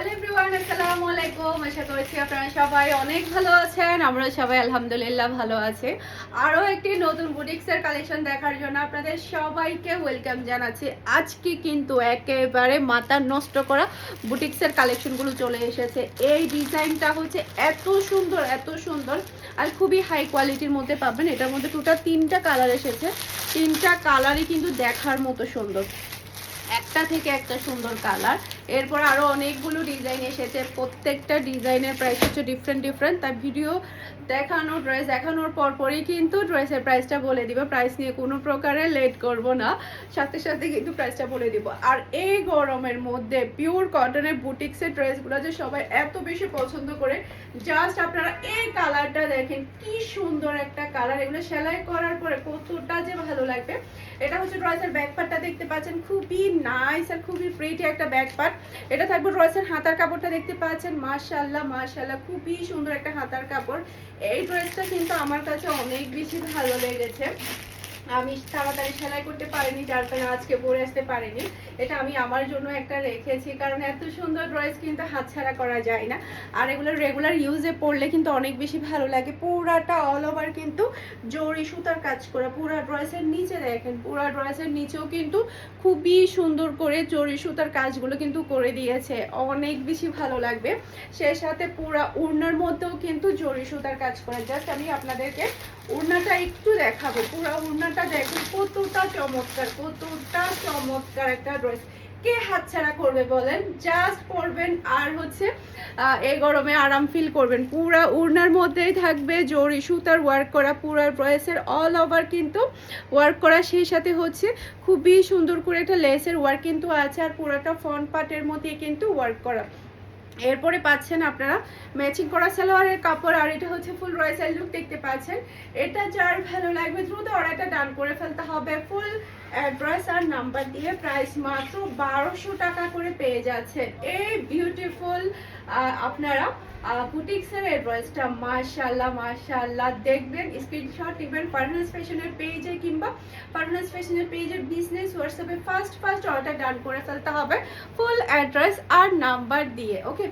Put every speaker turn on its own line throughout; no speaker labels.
Hello everyone, আসসালামু আলাইকুম। আশা করছি আপনারা সবাই অনেক ভালো আছেন। আমরা সবাই আলহামদুলিল্লাহ ভালো আছি। আরও একটি নতুন বুটিক্সের কালেকশন দেখার জন্য আপনাদের সবাইকে ওয়েলকাম জানাচ্ছি। আজকে কিন্তু একেবারে মাথা নষ্ট করা বুটিক্সের কালেকশনগুলো চলে এসেছে। এই ডিজাইনটা হচ্ছে এত সুন্দর আর খুবই হাই কোয়ালিটির মধ্যে পাবেন। এটার মধ্যে টোটাল 3টা কালার এসেছে। 3টা কালারই কিন্তু দেখার মতো সুন্দর, একটা থেকে একটা সুন্দর কালার। এরপর আরো অনেকগুলো ডিজাইন এসেছে, প্রত্যেকটা ডিজাইনের প্রাইস হচ্ছে ডিফারেন্ট। তাই ভিডিও দেখানোর ড্রেস দেখানোর পরই কিন্তু ড্রেসের প্রাইসটা বলে দিব। প্রাইস নিয়ে কোনো প্রকারে লেট করব না, সাথে সাথে কিন্তু প্রাইসটা বলে দিব। আর এই গরমের মধ্যে পিওর কটনের বুটিক্সের ড্রেসগুলো যে সবাই এত বেশি পছন্দ করে, জাস্ট আপনারা এই কালারটা দেখেন, কি সুন্দর একটা কালার। এগুলো সেলাই করার পরে কতটা যে ভালো লাগবে। এটা হচ্ছে ড্রেসের ব্যাক পার্টটা দেখতে পাচ্ছেন, খুবই নাইস আর খুবই প্রিটি একটা ব্যাক পার্ট। এটা থাকবে ড্রেসের হাতার কাপড়টা দেখতে পাচ্ছেন, মাশাআল্লাহ খুবই সুন্দর একটা হাতার কাপড়। এই ড্রেসটা কিন্তু আমার কাছে অনেক বেশি ভালো লেগেছে। আমি তাড়াতাড়ি সেলাই করতে পারিনি, যার কারণে আজকে পরে আসতে পারিনি। এটা আমি আমার জন্য একটা রেখেছি, কারণ এত সুন্দর ড্রেস কিন্তু হাতছাড়া করা যায় না। আর এগুলো রেগুলার ইউজে পরলে কিন্তু অনেক বেশি ভালো লাগে। পুরাটা অল ওভার কিন্তু জরি সুতার কাজ করা। পুরা ড্রেসের নিচে দেখেন, পুরা ড্রেসের নিচেও কিন্তু খুবই সুন্দর করে জরি সুতার কাজগুলো কিন্তু করে দিয়েছে, অনেক বেশি ভালো লাগবে। সেই সাথে পুরা ওড়নার মধ্যেও কিন্তু জরি সুতার কাজ করা। জাস্ট আমি আপনাদেরকে ওড়নাটা একটু দেখাবো। পুরা ওড়নাটা দেখুন কতটা চমৎকার একটা ড্রেস। কে হাতছাড়া করবে বলেন? জাস্ট পরবেন আর হচ্ছে এই গরমে আরাম ফিল করবেন। পুরা ওড়নার মধ্যেই থাকবে জরি সুতার ওয়ার্ক করা, পুরা ড্রেসের অল ওভার কিন্তু ওয়ার্ক করা। সেই সাথে হচ্ছে খুবই সুন্দর করে একটা লেসের ওয়ার্ক কিন্তু আছে, আর পুরাটা ফ্রন্ট পার্টের মধ্যে কিন্তু ওয়ার্ক করা। এরপরে পাচ্ছেন আপনারা ম্যাচিং করা সালোয়ারের কাপড়, আর এটা হচ্ছে ফুল রয়্যাল লুক দেখতে পাচ্ছেন। এটা যার ভালো লাগবে দ্রুত অর্ডারটা ডান করে ফেলতে হবে। ফুল অ্যাড্রেস আর নাম্বার দিয়ে প্রাইস মাত্র 1200 টাকা করে পেয়ে যাচ্ছেন এই বিউটিফুল আপনারা বুটিক্সের অ্যাড্রেসটা। মাশাআল্লাহ দেখবেন, স্ক্রিনশট নেবেন ফারহানাস ফ্যাশনের পেজে কিংবা ফারহানাস ফ্যাশনের পেজের বিজনেস হোয়াটসঅ্যাপে ফার্স্ট অর্ডার ডান করে ফেলতে হবে ফুল অ্যাড্রেস আর নাম্বার দিয়ে। ওকে,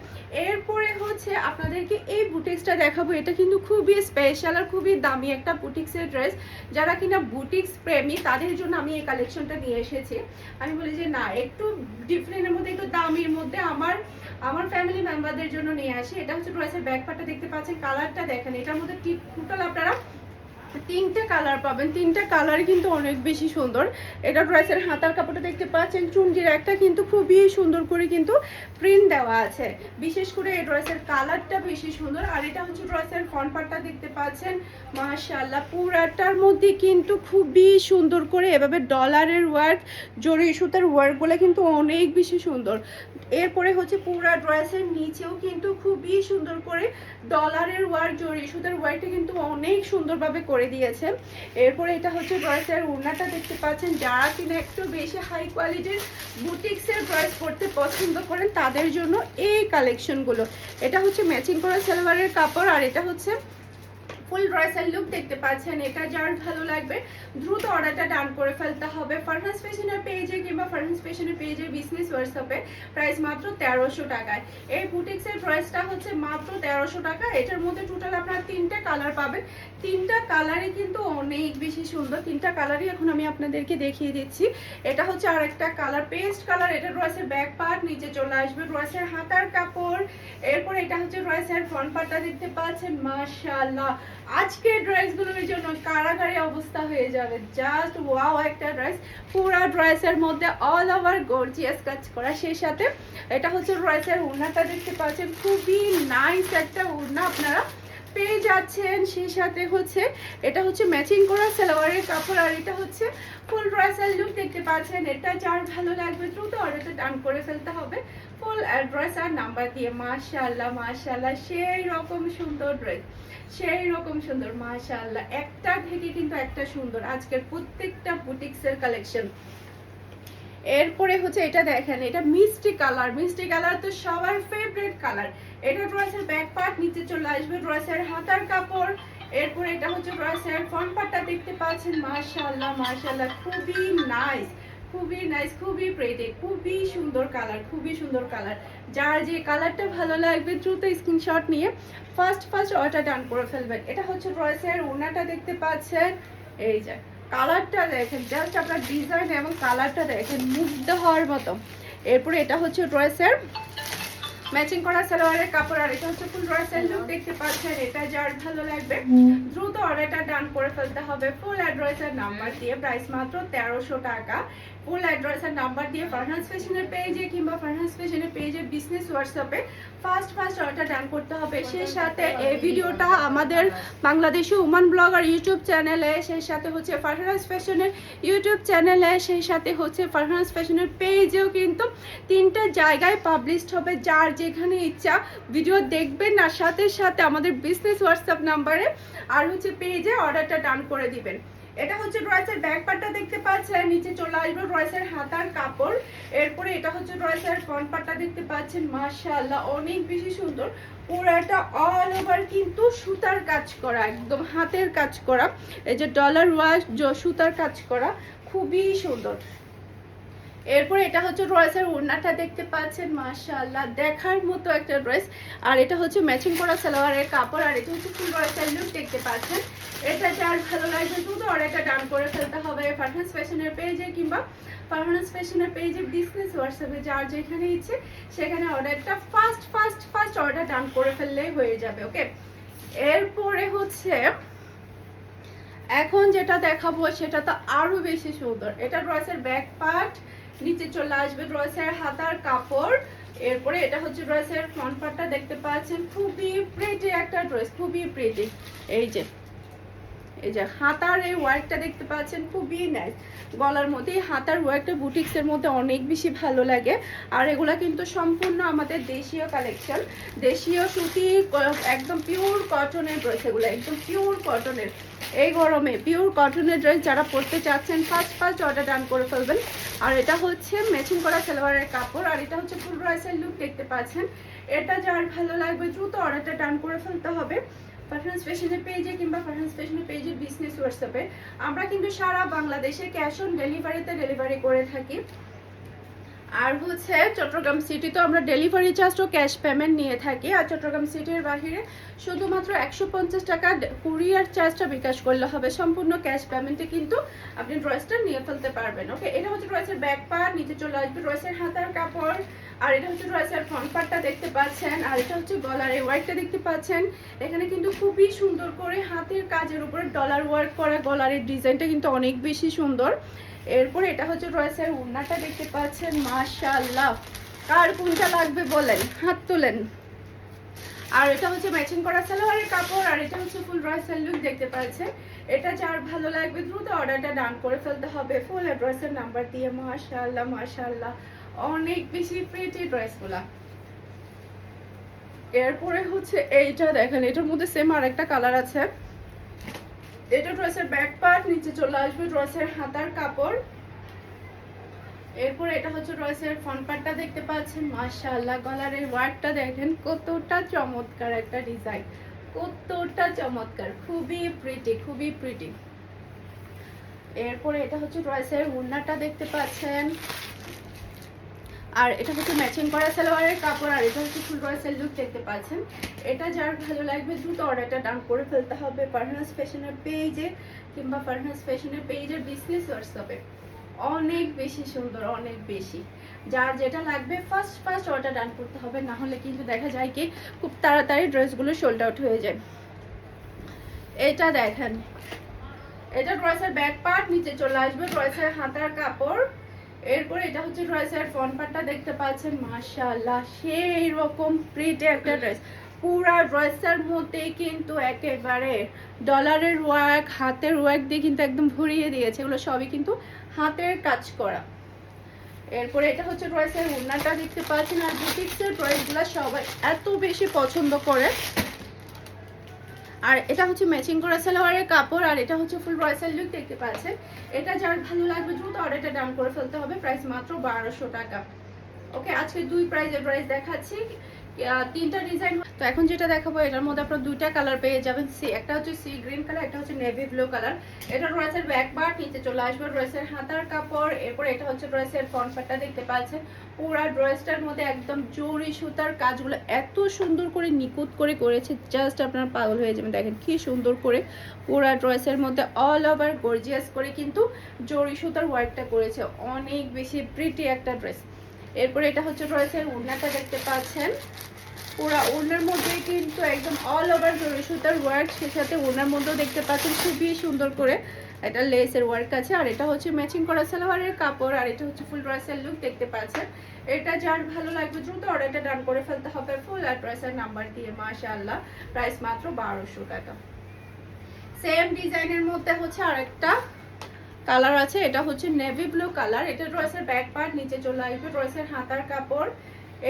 এরপরে হচ্ছে আপনাদেরকে এই বুটিক্সটা দেখাবো। এটা কিন্তু খুবই স্পেশাল আর খুবই দামি একটা বুটিক্সের ড্রেস। যারা কিনা বুটিক্স প্রেমী তাদের জন্য আমি এই কালেকশনটা নিয়ে এসেছি। আমি বলি যে না, একটু ডিফারেন্টের মধ্যে, একটু দামির মধ্যে আমার ফ্যামিলি মেম্বারদের জন্য নিয়ে আসি। এটা হচ্ছে ড্রেসের ব্যাক পার্টটা দেখতে পাচ্ছেন, কালারটা দেখেন। এটার মধ্যে টোটাল আপনারা 3টে কালার পাবেন। 3টা কালারই কিন্তু অনেক বেশি সুন্দর। এটা ড্রেসের হাতার কাপড়টা দেখতে পাচ্ছেন, চুনজির একটা কিন্তু খুবই সুন্দর করে কিন্তু প্রিন্ট দেওয়া আছে। বিশেষ করে এই ড্রেসের কালারটা বেশি সুন্দর। আর এটা হচ্ছে ড্রেসের ফ্রন্ট পার্টটা দেখতে পাচ্ছেন, মাশাআল্লাহ পুরাটার মধ্যে কিন্তু খুবই সুন্দর করে এভাবে ডলারের ওয়ার্ক, জরি সুতার ওয়ার্কগুলো কিন্তু অনেক বেশি সুন্দর। এরপরে হচ্ছে পুরা ড্রেসের নিচেও কিন্তু খুবই সুন্দর করে ডলারের ওয়ার্ক, জরি সুতার ওয়ার্কটা কিন্তু অনেক সুন্দরভাবে করে দিয়েছে। এরপরে এটা হচ্ছে ড্রেসের ওড়নাটা দেখতে পাচ্ছেন। যারা কিনা একটু বেশি হাই কোয়ালিটির বুটিক্সের ড্রেস পরতে পছন্দ করেন তাদের জন্য এই কালেকশনগুলো। এটা হচ্ছে ম্যাচিং করা সালোয়ারের কাপড়, আর এটা হচ্ছে ফুল ড্রেসের লুক দেখতে পাচ্ছেন। এটা যার ভালো লাগবে দ্রুত অর্ডারটা ডান করে ফেলতে হবে ফারহানাস ফ্যাশনের পেজে কিংবা ফারহানাস ফ্যাশনের পেজের বিজনেস হোয়াটসঅ্যাপে। প্রাইস মাত্র 1300 টাকায়। এই বুটিক্সের প্রাইসটা হচ্ছে মাত্র 1300 টাকা। এটার মধ্যে টোটাল আপনারা 3টে কালার পাবেন। 3টা কালারই কিন্তু অনেক বেশি সুন্দর। 3টা কালারই এখন আমি আপনাদেরকে দেখিয়ে দিচ্ছি। এটা হচ্ছে আরেকটা কালার, পেস্ট কালার। এটা ড্রেসের ব্যাক পার্ট, নিচে চলে আসবে ড্রেসের হাতার কাপড়। এরপর এটা হচ্ছে ড্রেসের ফ্রন্ট পার্টটা দেখতে পাচ্ছেন, মাশাআল্লাহ আজকের ড্রেসগুলোর জন্য কারাগারি অবস্থা হয়ে যাবে। জাস্ট ওয়াও একটা ড্রেস। পুরা ড্রেসের মধ্যে অল ওভার গর্জিয়াস কাজ করা। সেই সাথে এটা হচ্ছে ড্রেসের ওড়নাটা দেখতে পাচ্ছেন, খুবই নাইস একটা ওড়না আপনারা পেয়ে যাচ্ছেন। সেই সাথে হচ্ছে এটা হচ্ছে ম্যাচিং করা সালোয়ারের কাপড়, আর এটা হচ্ছে ফুল ড্রেসের লুক দেখতে পাচ্ছেন। এটা যার ভালো লাগবে দ্রুত অর্ডারটা ডান করে ফেলতে হবে ফুল অ্যাড্রেস আর নাম্বার দিয়ে। মাশাআল্লাহ সেই রকম সুন্দর ড্রেস, সেই রকম সুন্দর মাশাআল্লাহ। একটা থেকে কিন্তু একটা সুন্দর আজকের প্রত্যেকটা বুটিক্সের কালেকশন। এরপরে হচ্ছে এটা দেখেন, এটা মিষ্টি কালার তো সবার ফেভারিট কালার। এটা ড্রেসের ব্যাক পার্ট, নিচে চলে আসবে ড্রেসের হাতার কাপড়। এরপরে এটা হচ্ছে ড্রেসের ফ্রন্ট পার্টটা দেখতে পাচ্ছেন, মাশাআল্লাহ খুবই নাইস, খুবই নাইস, খুবই প্রেটে, খুবই সুন্দর কালার, খুবই সুন্দর কালার। যার যে কালারটা ভালো লাগবে দ্রুত স্ক্রিনশট নিয়ে ফার্স্ট অর্ডার ডান করে ফেলবেন। এটা হচ্ছে ড্রেসের ওড়নাটা দেখতে পাচ্ছেন, এই যে কালারটা দেখেন, জাস্ট আপনার ডিজাইন এবং কালারটা দেখেন মুগ্ধ হওয়ার মতো। এরপরে এটা হচ্ছে ড্রেসের ম্যাচিং করা সালোয়ারের কাপড়, আর এটা হচ্ছে ফুল ড্রেসের লুক দেখতে পাচ্ছেন। এটা যার ভালো লাগবে দ্রুত অর্ডারটা ডান করে ফেলতে হবে। ফুল অ্যাড্রেসের নাম্বার দিয়ে, প্রাইস মাত্র 1300 টাকা। ফুল অ্যাড্রেসের নাম্বার দিয়ে ফারহানস ফ্যাশনের পেজে কিংবা ফারহানস ফ্যাশনের পেজে বিজনেস হোয়াটসঅ্যাপে ফার্স্ট অর্ডার ডান করতে হবে। সেই সাথে এই ভিডিওটা আমাদের বাংলাদেশি উমান ব্লগার ইউটিউব চ্যানেলে, সেই সাথে হচ্ছে ফারহানস ফ্যাশনের ইউটিউব চ্যানেলে, সেই সাথে হচ্ছে ফারহানস ফ্যাশনের পেজেও কিন্তু 3টা জায়গায় পাবলিশড হবে। যার যেখানে ইচ্ছা ভিডিও দেখবেন, আর সাথে সাথে আমাদের বিজনেস হোয়াটসঅ্যাপ নাম্বারে আর হচ্ছে পেজে অর্ডারটা ডান করে দিবেন। এটা হচ্ছে ড্রেসের ব্যাক পার্টটা দেখতে পাচ্ছেন, নিচে চলে আসবে ড্রেসের হাতার কাপড়। এরপরে এটা হচ্ছে ড্রেসের ফ্রন্ট পার্টটা দেখতে পাচ্ছেন, মাশাআল্লাহ অনেক বেশি সুন্দর। পুরাটা অল ওভার কিন্তু সুতার কাজ করা, একদম হাতের কাজ করা, এই যে ডলার ওয়াশ সুতার কাজ করা, খুবই সুন্দর। এরপরে এটা হচ্ছে ড্রেসের ওড়নাটা দেখতে পাচ্ছেন, মাশাআল্লাহ দেখার মতো একটা ড্রেস। আর এটা হচ্ছে ম্যাচিং করা সালোয়ারের কাপড়, আর এটা হচ্ছে ফুল ড্রেসের লুক দেখতে পাচ্ছেন। এটা যার ভালো লাগবে দ্রুত অর্ডারটা ডান করে ফেলতে হবে ফারহানস ফ্যাশনের পেজে কিংবা ফারহানস ফ্যাশনের পেজে বিজনেস হোয়াটসঅ্যাপে, যার যেখানে ইচ্ছে সেখানে অর্ডারটা ফার্স্ট অর্ডার ডান করে ফেললেই হয়ে যাবে। ওকে, এরপরে হচ্ছে এখন যেটা দেখাবো সেটা তো আরো বেশি সুন্দর। এটা ড্রেসের ব্যাক পার্ট, নিচে চলে আসবে ড্রেসের হাতার কাপড়। এরপরে এটা হচ্ছে ড্রেসের ফ্রন্ট পার্টটা দেখতে পাচ্ছেন, খুবই প্রিটি একটা ড্রেস, খুবই প্রিটি। এই যে হাতার এই ওয়ার্কটা দেখতে পাচ্ছেন, খুবই নাইস। গলার মধ্যে হাতার ওয়ার্কটা বুটিক্সের মধ্যে অনেক বেশি ভালো লাগে। আর এগুলা কিন্তু সম্পূর্ণ আমাদের দেশীয় কালেকশন, দেশীয় সুতি, একদম পিওর কটনের ড্রেস, এগুলো একদম পিওর কটনের। এই গরমে পিওর কটনের ড্রেস যারা পরতে চাচ্ছেন ফার্স্ট অর্ডার ডান করে ফেলবেন। আর এটা হচ্ছে ম্যাচিং করা সালোয়ারের কাপড়, আর এটা হচ্ছে ফুল ড্রেসের লুক দেখতে পাচ্ছেন। এটা যার ভালো লাগবে দ্রুত অর্ডারটা ডান করে ফেলতে হবে ফারহানস ফ্যাশনের পেজে কিংবা ফারহানস ফ্যাশনের পেজে বিজনেস হোয়াটসঅ্যাপে। আমরা কিন্তু সারা বাংলাদেশে ক্যাশ অন ডেলিভারিতে ডেলিভারি করে থাকি। আর হচ্ছে চট্টগ্রাম সিটিতে আমরা ডেলিভারি চার্জ ও ক্যাশ পেমেন্ট নিয়ে থাকি। আর চট্টগ্রাম সিটির বাহিরে শুধুমাত্র 150 টাকা কুরিয়ার চার্জটা বিকাশ করলে হবে, সম্পূর্ণ ক্যাশ পেমেন্টে কিন্তু আপনি ড্রেসটা নিয়ে ফেলতে পারবেন। ওকে, এটা হচ্ছে ড্রেসের ব্যাক পার্ট, নিচে চলে আসবে ড্রেসের হাতার কাপড়। আর এটা হচ্ছে ড্রেসের ফ্রন্ট পার্টটা দেখতে পাচ্ছেন, আর এটা হচ্ছে গলার এই ওয়ার্কটা দেখতে পাচ্ছেন। এখানে কিন্তু খুবই সুন্দর করে হাতের কাজের উপরে ডলার ওয়ার্ক করা, গলারের ডিজাইনটা কিন্তু অনেক বেশি সুন্দর। এরপরে এটা হচ্ছে ড্রেসের ওড়নাটা দেখতে পাচ্ছেন, মাশাআল্লাহ কার কোনটা লাগবে বলেন, হাত তোলেন। আর এটা হচ্ছে ম্যাচিং করা সালোয়ারের কাপড়, আর এটা হচ্ছে ফুল ড্রেসের লুক দেখতে পাচ্ছেন। এটা যার ভালো লাগবে দ্রুত অর্ডারটা ডান করে ফেলতে হবে ফুল অ্যাড্রেসের নাম্বার দিয়ে। মাশাআল্লাহ অনেক বেশি প্রিটি ড্রেসগুলা। এরপরে হচ্ছে এইটা দেখেন, এটার মধ্যে সেম আর একটা কালার আছে। এটা ড্রেসের ব্যাক পার্ট, নিচে চলে আসবে ড্রেসের হাতার কাপড়। এরপর এটা হচ্ছে ড্রেসের ফ্রন্ট পার্টটা দেখতে পাচ্ছেন, মাশাআল্লাহ গলার এই ওয়ার্কটা দেখেন কতটা চমৎকার একটা ডিজাইন, কতটা চমৎকার, খুবই প্রিটি, খুবই প্রিটি। এরপরে এটা হচ্ছে ড্রেসের ওড়নাটা দেখতে পাচ্ছেন, আর এটা হচ্ছে ম্যাচিং করা সালোয়ারের কাপড়, আর এটা হচ্ছে ফুল ড্রেসের লুক দেখতে পাচ্ছেন। এটা যার ভালো লাগবে দ্রুত অর্ডারটা ডান করে ফেলতে হবে ফারহানস ফ্যাশনের পেজে কিংবা ফারহানস ফ্যাশনের পেজের বিজনেস হোয়াটসঅ্যাপে। অনেক বেশি সুন্দর, অনেক বেশি। যার যেটা লাগবে ফার্স্ট অর্ডার ডান করতে হবে, না হলে কিন্তু দেখা যায় কি খুব তাড়াতাড়ি ড্রেসগুলো সোল্ড আউট হয়ে যায়। এটা দেখেন, এটা ড্রেসের ব্যাক পার্ট, নিচে চলে আসবে ড্রেসের হাতার কাপড়। এরপরে এটা হচ্ছে ড্রেসের ফ্রন্ট পার্টটা দেখতে পাচ্ছেন, মাশাআল্লাহ সেই রকম প্রিটি একটা ড্রেস। পুরা ড্রেসের মধ্যে কিন্তু একেবারে ডলারের ওয়ার্ক, হাতের ওয়ার্ক দিয়ে কিন্তু একদম ভরিয়ে দিয়েছে, এগুলো সবই কিন্তু হাতের কাজ করা। এরপরে এটা হচ্ছে ড্রেসের ওড়নাটা দেখতে পাচ্ছেন। আর বুটিক্সের ড্রেসগুলো সবাই এত বেশি পছন্দ করে। আর এটা হচ্ছে ম্যাচিং করা সালোয়ারের কাপড়, আর এটা হচ্ছে ফুল ড্রেসের লুক দেখতে পাচ্ছেন। এটা যার ভালো লাগবে দ্রুত অর্ডারটা ডান করে ফেলতে হবে, প্রাইস মাত্র 1200 টাকা। ওকে, আজকে দুই প্রাইজের ড্রেস দেখাচ্ছি, তিনটা ডিজাইন। তো এখন যেটা দেখাবো এটার মধ্যে আপনারা দুইটা কালার পেয়ে যাবেন, একটা হচ্ছে সি গ্রিন কালার, একটা হচ্ছে নেভি ব্লু কালার। এটা ড্রেসের ব্যাক পার্ট, নিচে চলে আসবে ড্রেসের হাতার কাপড়। এরপর এটা হচ্ছে ড্রেসের ফ্রন্ট পার্টটা দেখতে পাচ্ছেন। পুরা ড্রেসটার মধ্যে একদম জরি সুতার কাজগুলো এত সুন্দর করে নিখুঁত করে করেছে, জাস্ট আপনারা পাগল হয়ে যাবেন। দেখেন কি সুন্দর করে পুরা ড্রেসের মধ্যে অল ওভার গর্জিয়াস করে কিন্তু জরি সুতার ওয়ার্কটা করেছে, অনেক বেশি প্রিটি একটা ড্রেস। এরপরে এটা হচ্ছে ড্রেসের ওড়নাটা দেখতে পাচ্ছেন, পুরা ওড়নার মধ্যে কিন্তু একদম অল ওভার জরি সুতার ওয়ার্ক, সেই সাথে ওড়নার মধ্যেও দেখতে পাচ্ছেন খুবই সুন্দর করে এটা লেসের ওয়ার্ক আছে। আর এটা হচ্ছে ম্যাচিং করা সালোয়ারের কাপড়, আর এটা হচ্ছে ফুল ড্রেসের লুক দেখতে পাচ্ছেন। এটা যার ভালো লাগবে দ্রুত অর্ডারটা ডান করে ফেলতে হবে ফুল অ্যাড্রেসের নাম্বার দিয়ে। মাশাআল্লাহ, প্রাইস মাত্র 1200 টাকা। সেম ডিজাইনের মধ্যে হচ্ছে আরেকটা কালার আছে, এটা হচ্ছে নেভি ব্লু কালার। এটা ড্রেসের ব্যাক পার্ট, নিচে চলে আসবে ড্রেসের হাতার কাপড়।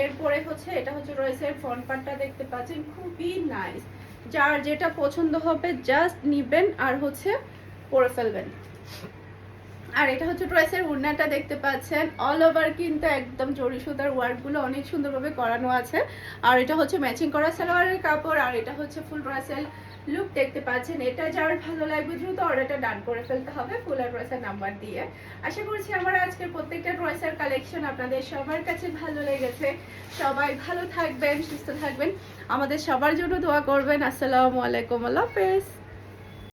এরপরে হচ্ছে এটা হচ্ছে ড্রেসের ফ্রন্ট পার্টটা দেখতে পাচ্ছেন, খুবই নাইস। যার যেটা পছন্দ হবে জাস্ট নিবেন আর হচ্ছে পরে ফেলবেন। আর এটা হচ্ছে ড্রেসের ওড়নাটা দেখতে পাচ্ছেন, অল ওভার কিন্তু একদম জরি সুতার ওয়ার্কগুলো অনেক সুন্দরভাবে করানো আছে। আর এটা হচ্ছে ম্যাচিং করা সালোয়ারের কাপড়, আর এটা হচ্ছে ফুল ড্রেসের লুক দেখতে পাচ্ছেন। এটা যার ভালো লাগবে দ্রুত অর্ডারটা ডান করে ফেলতে হবে ফুল ড্রেসের নাম্বার দিয়ে। আশা করছি আমার আজকের প্রত্যেকটা ড্রেসের কালেকশন আপনাদের সবার কাছে ভালো লেগেছে। সবাই ভালো থাকবেন, সুস্থ থাকবেন, আমাদের সবার জন্য দোয়া করবেন। আসসালামু আলাইকুম, আল্লাহ হাফেজ।